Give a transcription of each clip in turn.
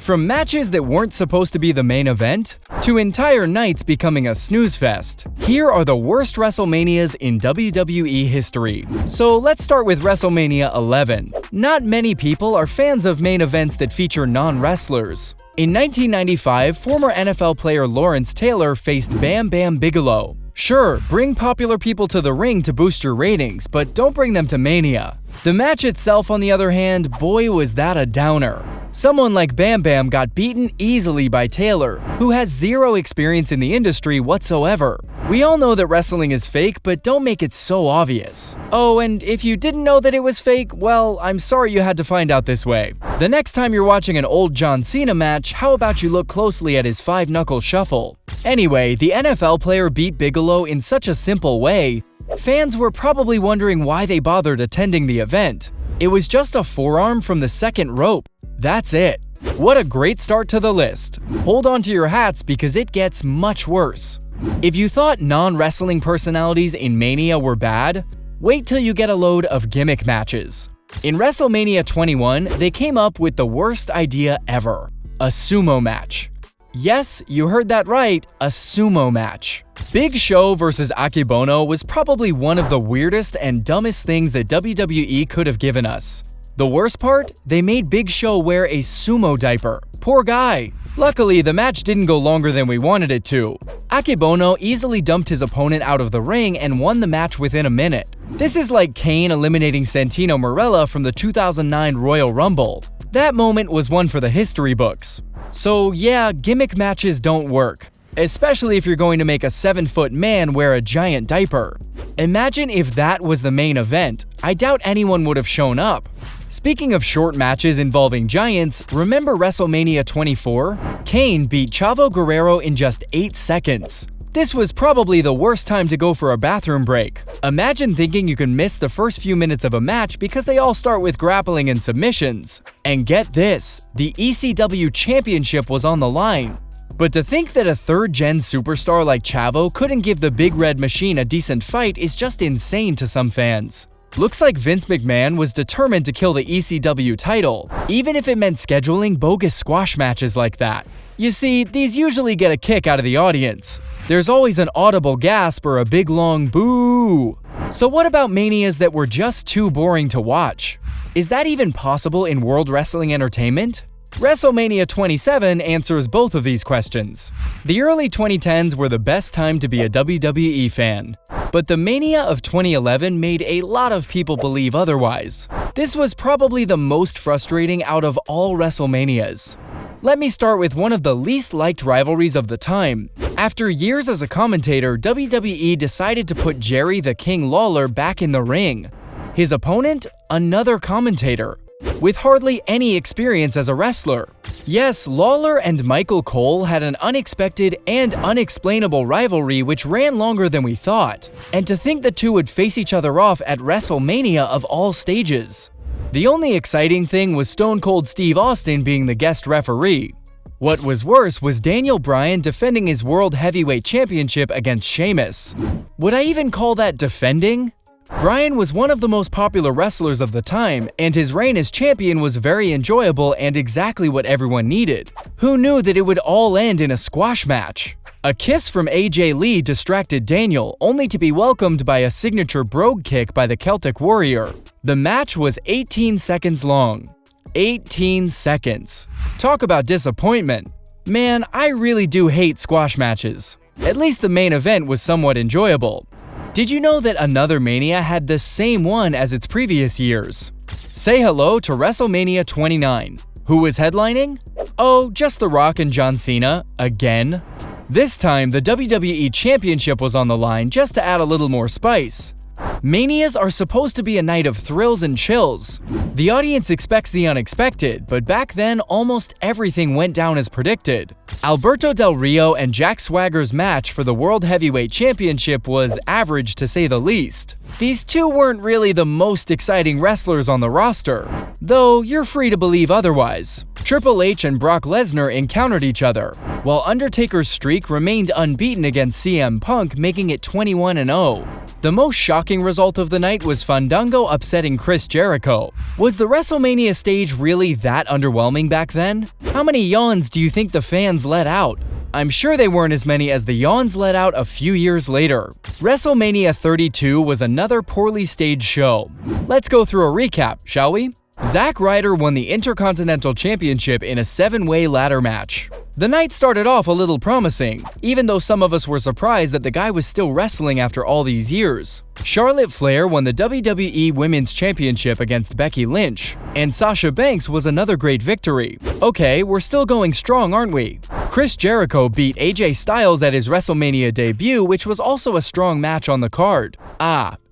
From matches that weren't supposed to be the main event, to entire nights becoming a snooze fest, here are the worst WrestleManias in WWE history. So let's start with WrestleMania 11. Not many people are fans of main events that feature non-wrestlers. In 1995, former NFL player Lawrence Taylor faced Bam Bam Bigelow. Sure, bring popular people to the ring to boost your ratings, but don't bring them to Mania. The match itself, on the other hand, boy was that a downer. Someone like Bam Bam got beaten easily by Taylor, who has zero experience in the industry whatsoever. We all know that wrestling is fake, but don't make it so obvious. Oh, and if you didn't know that it was fake, well, I'm sorry you had to find out this way. The next time you're watching an old John Cena match, how about you look closely at his 5-knuckle shuffle? Anyway, the NFL player beat Bigelow in such a simple way, fans were probably wondering why they bothered attending the event. It was just a forearm from the second rope. That's it. What a great start to the list. Hold on to your hats because it gets much worse. If you thought non-wrestling personalities in Mania were bad, wait till you get a load of gimmick matches. In WrestleMania 21, they came up with the worst idea ever: a sumo match. Yes, you heard that right, a sumo match. Big Show vs. Akebono was probably one of the weirdest and dumbest things that WWE could have given us. The worst part? They made Big Show wear a sumo diaper. Poor guy. Luckily, the match didn't go longer than we wanted it to. Akebono easily dumped his opponent out of the ring and won the match within a minute. This is like Kane eliminating Santino Marella from the 2009 Royal Rumble. That moment was one for the history books. So yeah, gimmick matches don't work, especially if you're going to make a 7-foot man wear a giant diaper. Imagine if that was the main event. I doubt anyone would have shown up. Speaking of short matches involving giants, remember WrestleMania 24? Kane beat Chavo Guerrero in just 8 seconds. This was probably the worst time to go for a bathroom break. Imagine thinking you can miss the first few minutes of a match because they all start with grappling and submissions. And get this, the ECW Championship was on the line. But to think that a third-gen superstar like Chavo couldn't give the Big Red Machine a decent fight is just insane to some fans. Looks like Vince McMahon was determined to kill the ECW title, even if it meant scheduling bogus squash matches like that. You see, these usually get a kick out of the audience. There's always an audible gasp or a big long boo. So what about Manias that were just too boring to watch? Is that even possible in World Wrestling Entertainment? WrestleMania 27 answers both of these questions. The early 2010s were the best time to be a WWE fan, but the Mania of 2011 made a lot of people believe otherwise. This was probably the most frustrating out of all WrestleManias. Let me start with one of the least liked rivalries of the time. After years as a commentator, WWE decided to put Jerry the King Lawler back in the ring. His opponent? Another commentator, with hardly any experience as a wrestler. Yes, Lawler and Michael Cole had an unexpected and unexplainable rivalry which ran longer than we thought. And to think the two would face each other off at WrestleMania of all stages. The only exciting thing was Stone Cold Steve Austin being the guest referee. What was worse was Daniel Bryan defending his World Heavyweight Championship against Sheamus. Would I even call that defending? Bryan was one of the most popular wrestlers of the time, and his reign as champion was very enjoyable and exactly what everyone needed. Who knew that it would all end in a squash match? A kiss from AJ Lee distracted Daniel, only to be welcomed by a signature brogue kick by the Celtic Warrior. The match was 18 seconds long. 18 seconds. Talk about disappointment. Man, I really do hate squash matches. At least the main event was somewhat enjoyable. Did you know that another Mania had the same one as its previous years? Say hello to WrestleMania 29. Who was headlining? Oh, just The Rock and John Cena, again. This time, the WWE Championship was on the line just to add a little more spice. Manias are supposed to be a night of thrills and chills. The audience expects the unexpected, but back then, almost everything went down as predicted. Alberto Del Rio and Jack Swagger's match for the World Heavyweight Championship was average to say the least. These two weren't really the most exciting wrestlers on the roster, though you're free to believe otherwise. Triple H and Brock Lesnar encountered each other, while Undertaker's streak remained unbeaten against CM Punk, making it 21-0. The most shocking result of the night was Fandango upsetting Chris Jericho. Was the WrestleMania stage really that underwhelming back then? How many yawns do you think the fans let out? I'm sure they weren't as many as the yawns let out a few years later. WrestleMania 32 was another poorly staged show. Let's go through a recap, shall we? Zack Ryder won the Intercontinental Championship in a 7-way ladder match. The night started off a little promising, even though some of us were surprised that the guy was still wrestling after all these years. Charlotte Flair won the WWE Women's Championship against Becky Lynch, and Sasha Banks was another great victory. Okay, we're still going strong, aren't we? Chris Jericho beat AJ Styles at his WrestleMania debut, which was also a strong match on the card.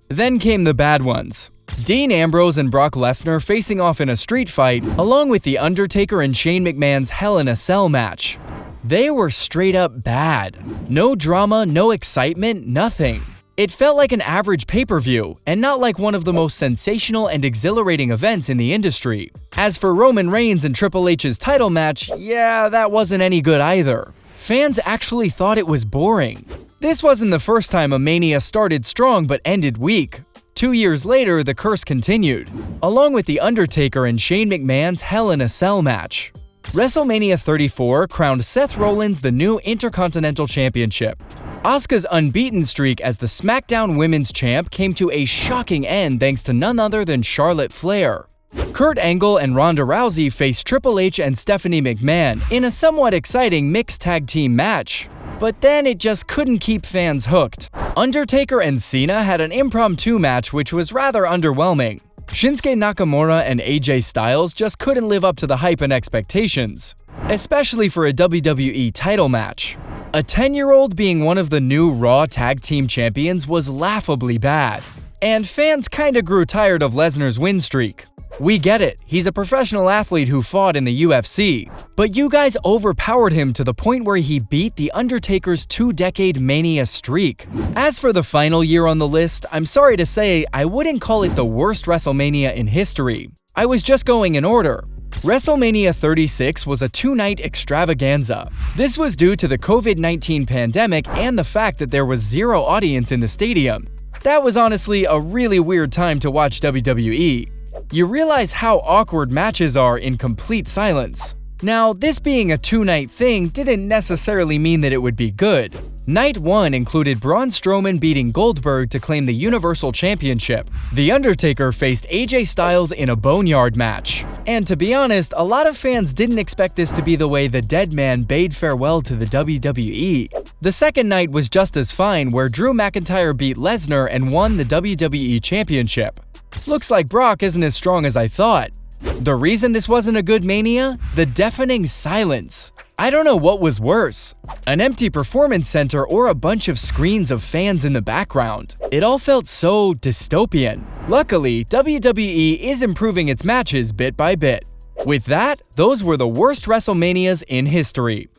Then came the bad ones. Dean Ambrose and Brock Lesnar facing off in a street fight, along with The Undertaker and Shane McMahon's Hell in a Cell match. They were straight up bad. No drama, no excitement, nothing. It felt like an average pay-per-view, and not like one of the most sensational and exhilarating events in the industry. As for Roman Reigns and Triple H's title match, yeah, that wasn't any good either. Fans actually thought it was boring. This wasn't the first time a Mania started strong but ended weak. 2 years later, the curse continued, along with The Undertaker and Shane McMahon's Hell in a Cell match. WrestleMania 34 crowned Seth Rollins the new Intercontinental Championship. Asuka's unbeaten streak as the SmackDown Women's Champ came to a shocking end thanks to none other than Charlotte Flair. Kurt Angle and Ronda Rousey faced Triple H and Stephanie McMahon in a somewhat exciting mixed tag team match. But then it just couldn't keep fans hooked. Undertaker and Cena had an impromptu match which was rather underwhelming. Shinsuke Nakamura and AJ Styles just couldn't live up to the hype and expectations, especially for a WWE title match. A 10-year-old being one of the new Raw Tag Team Champions was laughably bad, and fans kinda grew tired of Lesnar's win streak. We get it, he's a professional athlete who fought in the UFC, but you guys overpowered him to the point where he beat The Undertaker's 2-decade Mania streak. As for the final year on the list, I'm sorry to say I wouldn't call it the worst WrestleMania in history. I was just going in order. WrestleMania 36 was a 2-night extravaganza. This was due to the COVID-19 pandemic and the fact that there was zero audience in the stadium. That was honestly a really weird time to watch WWE. You realize how awkward matches are in complete silence. Now, this being a 2-night thing didn't necessarily mean that it would be good. Night 1 included Braun Strowman beating Goldberg to claim the Universal Championship. The Undertaker faced AJ Styles in a Boneyard match. And to be honest, a lot of fans didn't expect this to be the way the dead man bade farewell to the WWE. The second night was just as fine, where Drew McIntyre beat Lesnar and won the WWE Championship. Looks like Brock isn't as strong as I thought. The reason this wasn't a good Mania? The deafening silence. I don't know what was worse, an empty performance center or a bunch of screens of fans in the background. It all felt so dystopian. Luckily, WWE is improving its matches bit by bit. With that, those were the worst WrestleManias in history.